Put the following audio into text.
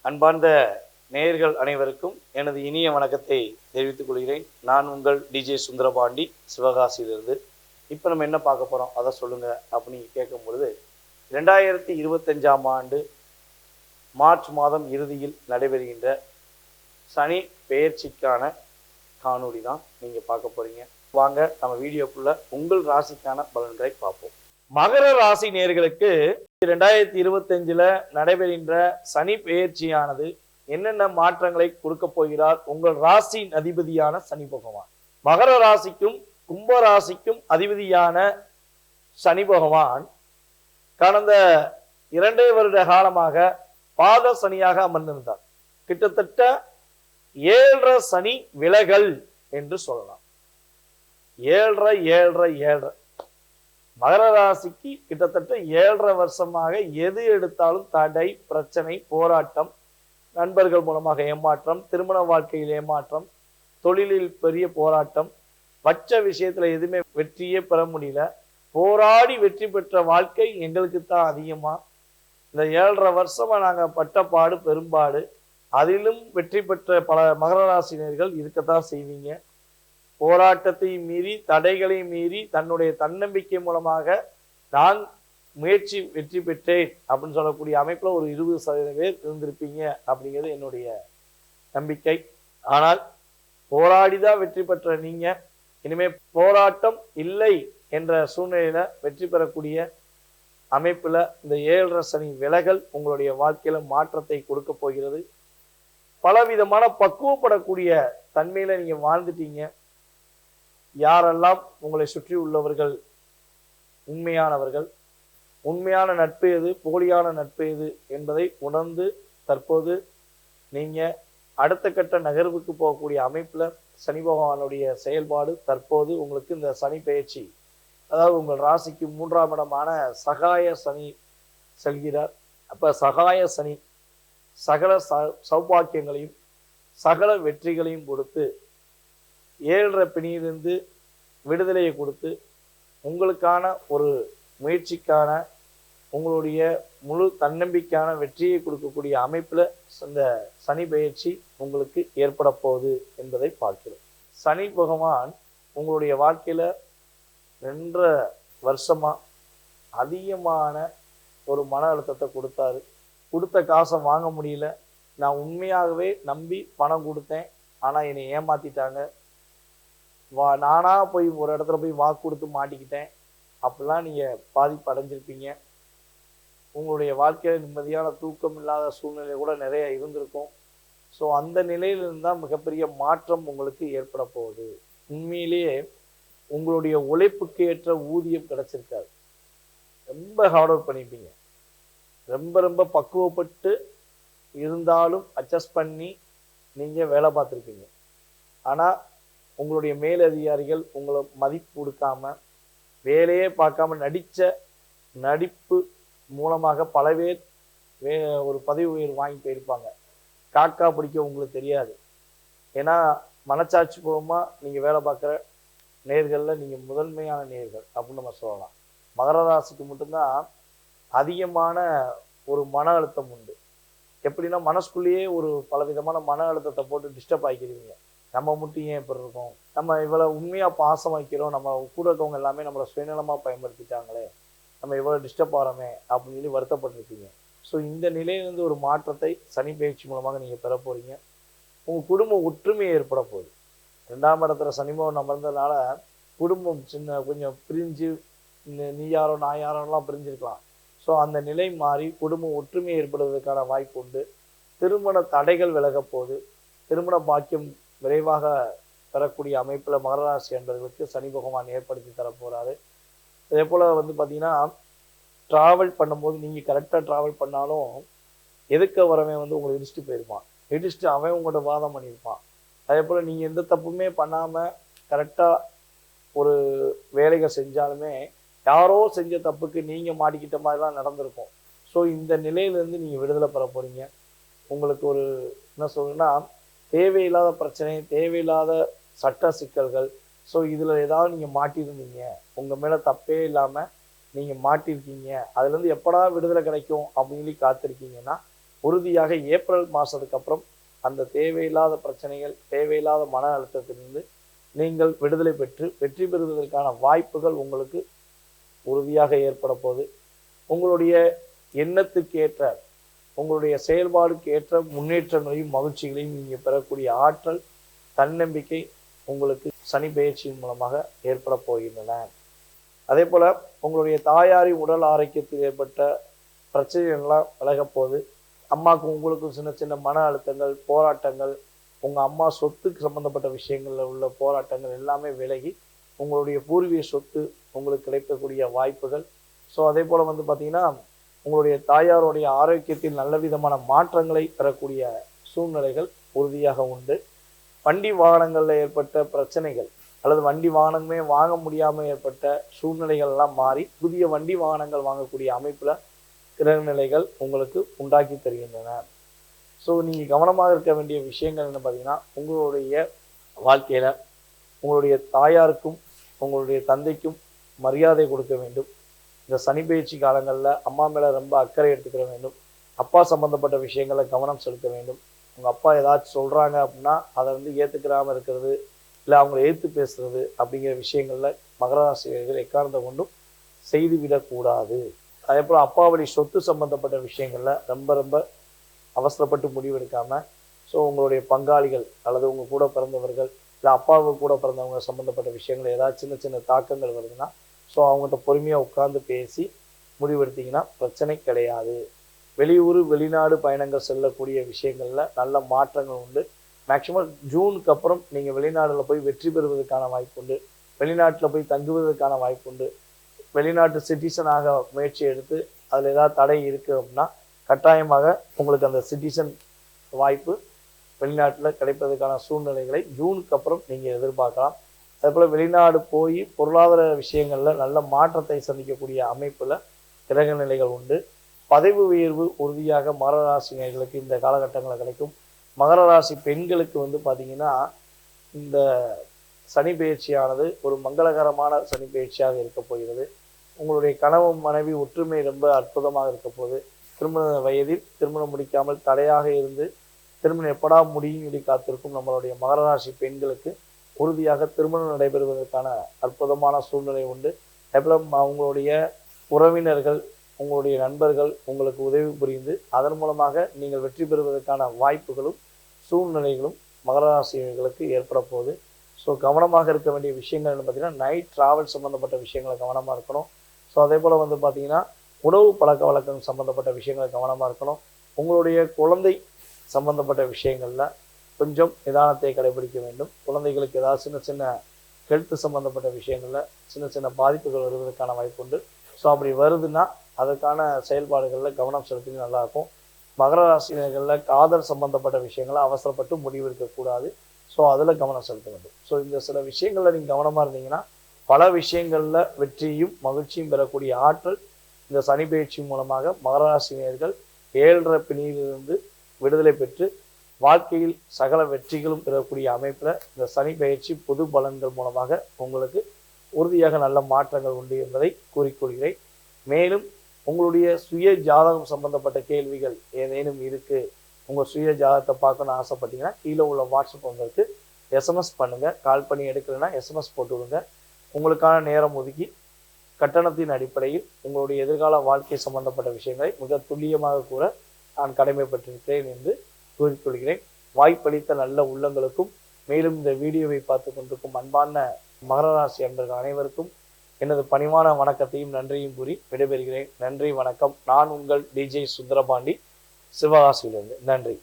அன்பார்ந்த நேயர்கள் அனைவருக்கும் எனது இனிய வணக்கத்தை தெரிவித்துக் கொள்கிறேன். நான் உங்கள் டிஜே சுந்தரபாண்டி, சிவகாசியிலிருந்து. இப்போ நம்ம என்ன பார்க்க போகிறோம் அதை சொல்லுங்கள் அப்படின்னு கேட்கும் பொழுது, 2025ஆம் ஆண்டு மார்ச் மாதம் இறுதியில் நடைபெறுகின்ற சனி பெயர்ச்சிக்கான காணொளி தான் நீங்கள் பார்க்க போகிறீங்க. வாங்க நம்ம வீடியோக்குள்ள உங்கள் ராசிக்கான பலன்களை பார்ப்போம். மகர ராசி நேயர்களுக்கு 2025ல் நடைபெறுகின்ற சனி பெயர்ச்சியானது என்னென்ன மாற்றங்களை கொடுக்க போகிறார் உங்கள் ராசியின் அதிபதியான சனி பகவான். மகர ராசிக்கும் கும்ப ராசிக்கும் அதிபதியான சனி பகவான் கடந்த 2 வருட காலமாக பாத சனியாக அமர்ந்திருந்தார். கிட்டத்தட்ட 7.5 சனி விலகல் என்று சொல்லலாம். 7.5 மகர ராசிக்கு கிட்டத்தட்ட 7.5 வருஷமாக எது எடுத்தாலும் தடை, பிரச்சனை, போராட்டம், நண்பர்கள் மூலமாக ஏமாற்றம், திருமண வாழ்க்கையில் ஏமாற்றம், தொழிலில் பெரிய போராட்டம், வச்ச விஷயத்துல எதுவுமே வெற்றியே பெற முடியல. போராடி வெற்றி பெற்ற வாழ்க்கை எங்களுக்கு தான் அதிகமா. இந்த 7.5 வருஷமா நாங்க பட்ட பாடு பெரும்பாடு. அதிலும் வெற்றி பெற்ற பல மகர ராசினியர்கள் இருக்கத்தான் செய்வீங்க. போராட்டத்தை மீறி, தடைகளை மீறி, தன்னுடைய தன்னம்பிக்கை மூலமாக நான் முயற்சி வெற்றி பெற்றேன் அப்படின்னு சொல்லக்கூடிய அமைப்புல ஒரு 20% பேர் இருந்திருப்பீங்க அப்படிங்கிறது என்னுடைய நம்பிக்கை. ஆனால் போராடிதான் வெற்றி பெற்ற நீங்க இனிமே போராட்டம் இல்லை என்ற சூழ்நிலையில வெற்றி பெறக்கூடிய அமைப்புல இந்த 7.5 சனி விலகல் உங்களுடைய வாழ்க்கையில மாற்றத்தை கொடுக்க போகிறது. பலவிதமான பக்குவப்படக்கூடிய தன்மையில நீங்க வாழ்ந்துட்டீங்க. யாரெல்லாம் உங்களை சுற்றி உள்ளவர்கள் உண்மையானவர்கள், உண்மையான நட்பு எது, போலியான நட்பு எது என்பதை உணர்ந்து தற்போது நீங்க அடுத்த கட்ட நகர்வுக்கு போகக்கூடிய அமைப்புல சனி பகவானுடைய செயல்பாடு தற்போது உங்களுக்கு இந்த சனி பெயர்ச்சி, அதாவது உங்கள் ராசிக்கு 3ஆம் இடமான சகாய சனி செல்கிறார். அப்ப சகாய சனி சகல சௌபாக்கியங்களையும் சகல வெற்றிகளையும் கொடுத்து 7.5 பிணியிலிருந்து விடுதலையை கொடுத்து உங்களுக்கான ஒரு முயற்சிக்கான உங்களுடைய முழு தன்னம்பிக்கையான வெற்றியை கொடுக்கக்கூடிய அமைப்புல இந்த சனி பெயர்ச்சி உங்களுக்கு ஏற்பட போகுது என்பதை பார்க்கிறோம். சனி பகவான் உங்களுடைய வாழ்க்கையில 2.5 வருஷமா அதிகமான ஒரு மன அழுத்தத்தை கொடுத்தாரு. கொடுத்த காசை வாங்க முடியல. நான் உண்மையாகவே நம்பி பணம் கொடுத்தேன், ஆனா என்னை ஏமாத்திட்டாங்க. நானா போய் ஒரு இடத்துல போய் வாக்கு கொடுத்து மாட்டிக்கிட்டேன். அப்படிலாம் நீங்க பாதிப்பு அடைஞ்சிருப்பீங்க. உங்களுடைய வாழ்க்கையில நிம்மதியான தூக்கம் இல்லாத சூழ்நிலை கூட நிறைய இருந்திருக்கும். ஸோ அந்த நிலையிலிருந்து தான் மிகப்பெரிய மாற்றம் உங்களுக்கு ஏற்பட போகுது. உண்மையிலேயே உங்களுடைய உழைப்புக்கு ஏற்ற ஊதியம் கிடைச்சிருக்காது. ரொம்ப ஹார்ட் ஒர்க் பண்ணியிருப்பீங்க. ரொம்ப பக்குவப்பட்டு இருந்தாலும் அட்ஜஸ்ட் பண்ணி நீங்க வேலை பார்த்துருப்பீங்க. ஆனா உங்களுடைய மேலதிகாரிகள் உங்களை மதிப்பு கொடுக்காம, வேலையே பார்க்காம நடிச்ச நடிப்பு மூலமாக பல பேர் ஒரு பதவி உயர்வு வாங்கி போயிருப்பாங்க. காக்கா பிடிக்க உங்களுக்கு தெரியாது. ஏன்னா மனச்சாட்சி பூர்வமா நீங்க வேலை பார்க்குற நேர்கள்ல நீங்க முதன்மையான நேர்கள் அப்படின்னு நம்ம சொல்லலாம். மகர ராசிக்கு மட்டும்தான் அதிகமான ஒரு மன அழுத்தம் உண்டு. எப்படின்னா மனசுக்குள்ளேயே ஒரு பலவிதமான மன அழுத்தத்தை போட்டு டிஸ்டர்ப் ஆகிக்கிறீங்க. நம்ம மட்டும் ஏன் இப்படி இருக்கோம், நம்ம இவ்வளவு உண்மையா பாசம் வைக்கிறோம், நம்ம கூட இருக்கவங்க எல்லாமே நம்மளை சுயநலமா பயன்படுத்திட்டாங்களே, நம்ம இவ்வளவு டிஸ்டர்ப் ஆகிறோமே அப்படின்னு சொல்லி வருத்தப்பட்டிருப்பீங்க. ஸோ இந்த நிலையிலிருந்து ஒரு மாற்றத்தை சனி பயிற்சி மூலமாக நீங்க பெற போறீங்க. உங்க குடும்ப ஒற்றுமை ஏற்பட போகுது. 2ஆம் இடத்துல சனிபவன் அமர்ந்ததுனால குடும்பம் கொஞ்சம் பிரிஞ்சு நீ யாரோ நான் யாரோலாம் பிரிஞ்சிருக்கலாம். ஸோ அந்த நிலை மாறி குடும்ப ஒற்றுமை ஏற்படுவதற்கான வாய்ப்பு உண்டு. திருமண தடைகள் விலக போகுது. திருமண பாக்கியம் விரைவாக பெறக்கூடிய அமைப்புல மகர ராசி என்பவர்களுக்கு சனி பகவான் ஏற்படுத்தி தர போறாரு. அதே போல பார்த்தீங்கன்னா டிராவல் பண்ணும்போது நீங்க கரெக்டா டிராவல் பண்ணாலும் எதுக்க வரவன் உங்களை இடிச்சுட்டு போயிருப்பான். இடிச்சுட்டு அவன் உங்களோட வாதம் பண்ணியிருப்பான். அதே போல நீங்க எந்த தப்புமே பண்ணாம கரெக்டா ஒரு வேலைகள் செஞ்சாலுமே யாரோ செஞ்ச தப்புக்கு நீங்க மாட்டிக்கிட்ட மாதிரிலாம் நடந்திருக்கும். ஸோ இந்த நிலையிலிருந்து நீங்க விடுதலை பெற போறீங்க. உங்களுக்கு ஒரு என்ன சொல்றேன்னா, தேவையில்லாத பிரச்சனை, தேவையில்லாத சட்ட சிக்கல்கள், ஸோ இதில் ஏதாவது நீங்கள் மாட்டியிருந்தீங்க, உங்கள் மேலே தப்பே இல்லாமல் நீங்கள் மாட்டிருக்கீங்க, அதுலேருந்து எப்படா விடுதலை கிடைக்கும் அப்படின்னு சொல்லி காத்திருக்கீங்கன்னா உறுதியாக ஏப்ரல் மாதத்துக்கு அப்புறம் அந்த தேவையில்லாத பிரச்சனைகள், தேவையில்லாத மன அழுத்தத்திலிருந்து நீங்கள் விடுதலை பெற்று வெற்றி பெறுவதற்கான வாய்ப்புகள் உங்களுக்கு உறுதியாக ஏற்பட போகுது. உங்களுடைய எண்ணத்துக்கு ஏற்ற, உங்களுடைய செயல்பாடுக்கு ஏற்ற முன்னேற்றங்களையும் மகிழ்ச்சிகளையும் நீங்கள் பெறக்கூடிய ஆற்றல், தன்னம்பிக்கை உங்களுக்கு சனி பெயர்ச்சியின் மூலமாக ஏற்பட போகின்றன. அதே போல் உங்களுடைய தாயாரின் உடல் ஆரோக்கியத்தில் ஏற்பட்ட பிரச்சனைகள்லாம் விலகப்போகுது. அம்மாவுக்கும் உங்களுக்கும் சின்ன சின்ன மன அழுத்தங்கள், போராட்டங்கள், உங்கள் அம்மா சொத்துக்கு சம்மந்தப்பட்ட விஷயங்களில் உள்ள போராட்டங்கள் எல்லாமே விலகி உங்களுடைய பூர்வீக சொத்து உங்களுக்கு கிடைக்கக்கூடிய வாய்ப்புகள். ஸோ அதே போல் வந்து பார்த்திங்கன்னா உங்களுடைய தாயாருடைய ஆரோக்கியத்தில் நல்ல விதமான மாற்றங்களை பெறக்கூடிய சூழ்நிலைகள் உறுதியாக உண்டு. வண்டி வாகனங்களில் ஏற்பட்ட பிரச்சனைகள் அல்லது வண்டி வாகனமே வாங்க முடியாமல் ஏற்பட்ட சூழ்நிலைகள் எல்லாம் மாறி புதிய வண்டி வாகனங்கள் வாங்கக்கூடிய அமைப்பில் கிரக நிலைகள் உங்களுக்கு உண்டாக்கி தருகின்றன. ஸோ நீங்கள் கவனமாக இருக்க வேண்டிய விஷயங்கள் என்ன பார்த்தீங்கன்னா, உங்களுடைய வாழ்க்கையில் உங்களுடைய தாயாருக்கும் உங்களுடைய தந்தைக்கும் மரியாதை கொடுக்க வேண்டும். இந்த சனி பயிற்சி காலங்களில் அம்மா மேலே ரொம்ப அக்கறை எடுத்துக்கிற வேண்டும். அப்பா சம்மந்தப்பட்ட விஷயங்களில் கவனம் செலுத்த வேண்டும். உங்கள் அப்பா ஏதாச்சும் சொல்கிறாங்க அப்படின்னா அதை வந்து ஏற்றுக்கிறாமல் இருக்கிறது, இல்லை அவங்கள எதிர்த்து பேசுறது அப்படிங்கிற விஷயங்களில் மகர ராசிகள் எக்காரணத்தை கொண்டும் செய்துவிடக்கூடாது. அதே போல் அப்பா வழி சொத்து சம்மந்தப்பட்ட விஷயங்களில் ரொம்ப ரொம்ப அவசரப்பட்டு முடிவெடுக்காமல், ஸோ உங்களுடைய பங்காளிகள் அல்லது உங்கள் கூட பிறந்தவர்கள் இல்லை அப்பாவுக்கு கூட பிறந்தவங்க சம்மந்தப்பட்ட விஷயங்கள் ஏதாவது சின்ன சின்ன தாக்கங்கள் வருதுன்னா, ஸோ அவங்கள்ட்ட பொறுமையாக உட்கார்ந்து பேசி முடிவெடுத்தீங்கன்னா பிரச்சனை கிடையாது. வெளியூர் வெளிநாடு பயணங்கள் செல்லக்கூடிய விஷயங்களில் நல்ல மாற்றங்கள் உண்டு. மேக்சிமம் ஜூனுக்கு அப்புறம் நீங்கள் வெளிநாட்டில் போய் வெற்றி பெறுவதற்கான வாய்ப்பு உண்டு. வெளிநாட்டில் போய் தங்குவதற்கான வாய்ப்பு உண்டு. வெளிநாட்டு சிட்டிசனாக முயற்சி எடுத்து அதில் ஏதாவது தடை இருக்குது அப்படின்னா கட்டாயமாக உங்களுக்கு அந்த சிட்டிசன் வாய்ப்பு வெளிநாட்டில் கிடைப்பதற்கான சூழ்நிலைகளை ஜூனுக்கு அப்புறம் நீங்கள் எதிர்பார்க்கலாம். அதேபோல் வெளிநாடு போய் பொருளாதார விஷயங்களில் நல்ல மாற்றத்தை சந்திக்கக்கூடிய அமைப்பில் கிரக நிலைகள் உண்டு. பதவி உயர்வு உறுதியாக மகர ராசினர்களுக்கு இந்த காலகட்டங்களில் கிடைக்கும். மகர ராசி பெண்களுக்கு வந்து பார்த்திங்கன்னா இந்த சனி பயிற்சியானது ஒரு மங்களகரமான சனி பயிற்சியாக இருக்க போகிறது. உங்களுடைய கணவன் மனைவி ஒற்றுமை ரொம்ப அற்புதமாக இருக்க போகுது. திருமண வயதில் திருமணம் முடிக்காமல் தடையாக இருந்து திருமணம் எப்படா முடியும் சொல்லி காத்திருக்கும் நம்மளுடைய மகர ராசி பெண்களுக்கு உறுதியாக திருமணம் நடைபெறுவதற்கான அற்புதமான சூழ்நிலை உண்டு. அதேபோல் அவங்களுடைய உறவினர்கள், உங்களுடைய நண்பர்கள் உங்களுக்கு உதவி புரிந்து அதன் மூலமாக நீங்கள் வெற்றி பெறுவதற்கான வாய்ப்புகளும் சூழ்நிலைகளும் மகர ராசிகளுக்கு ஏற்பட போகுது. ஸோ கவனமாக இருக்க வேண்டிய விஷயங்கள்னு பார்த்தீங்கன்னா நைட் ட்ராவல் சம்மந்தப்பட்ட விஷயங்களை கவனமாக இருக்கணும். ஸோ அதே போல் வந்து பார்த்திங்கன்னா உணவு பழக்க வழக்கம் சம்மந்தப்பட்ட விஷயங்களை கவனமாக இருக்கணும். உங்களுடைய குழந்தை சம்மந்தப்பட்ட விஷயங்களில் கொஞ்சம் நிதானத்தை கடைபிடிக்க வேண்டும். குழந்தைகளுக்கு ஏதாவது சின்ன சின்ன ஹெல்த் சம்மந்தப்பட்ட விஷயங்களில் சின்ன சின்ன பாதிப்புகள் வருவதற்கான வாய்ப்பு உண்டு. ஸோ அப்படி வருதுன்னா அதற்கான செயல்பாடுகளில் கவனம் செலுத்தி நல்லாயிருக்கும். மகர ராசினர்களில் காதல் சம்மந்தப்பட்ட விஷயங்களை அவசரப்பட்டு முடிவெடுக்கக்கூடாது. ஸோ அதில் கவனம் செலுத்த வேண்டும். ஸோ இந்த சில விஷயங்களில் நீங்கள் கவனமாக இருந்தீங்கன்னா பல விஷயங்களில் வெற்றியும் மகிழ்ச்சியும் பெறக்கூடிய ஆற்றல் இந்த சனி பயிற்சி மூலமாக மகர ராசினியர்கள் 7.5 பிணியிலிருந்து விடுதலை பெற்று வாழ்க்கையில் சகல வெற்றிகளும் பெறக்கூடிய அமைப்பில் இந்த சனி பயிற்சி பொது பலன்கள் மூலமாக உங்களுக்கு உறுதியாக நல்ல மாற்றங்கள் உண்டு என்பதை கூறிக்கொள்கிறேன். மேலும் உங்களுடைய சுய ஜாதகம் சம்பந்தப்பட்ட கேள்விகள் ஏதேனும் இருக்குது, உங்கள் சுய ஜாதகத்தை பார்க்கணும்னு ஆசைப்பட்டீங்கன்னா கீழே உள்ள வாட்ஸ்அப் நம்பருக்கு எஸ்எம்எஸ் பண்ணுங்கள். கால் பண்ணி எடுக்கலைன்னா எஸ்எம்எஸ் போட்டு விடுங்க. உங்களுக்கான நேரம் ஒதுக்கி கட்டணத்தின் அடிப்படையில் உங்களுடைய எதிர்கால வாழ்க்கை சம்பந்தப்பட்ட விஷயங்களை மிக துல்லியமாக கூற நான் கடமைப்பட்டிருக்கிறேன் என்று கூறிக்கொள்கிறேன். வாய்ப்பளித்த நல்ல உள்ளங்களுக்கும் மேலும் இந்த வீடியோவை பார்த்து கொண்டிருக்கும் அன்பான மகர ராசி அன்பர்கள் அனைவருக்கும் எனது பணிவான வணக்கத்தையும் நன்றியும் கூறி விடைபெறுகிறேன். நன்றி, வணக்கம். நான் உங்கள் டிஜே சுந்தரபாண்டி, சிவகாசியிலிருந்து. நன்றி.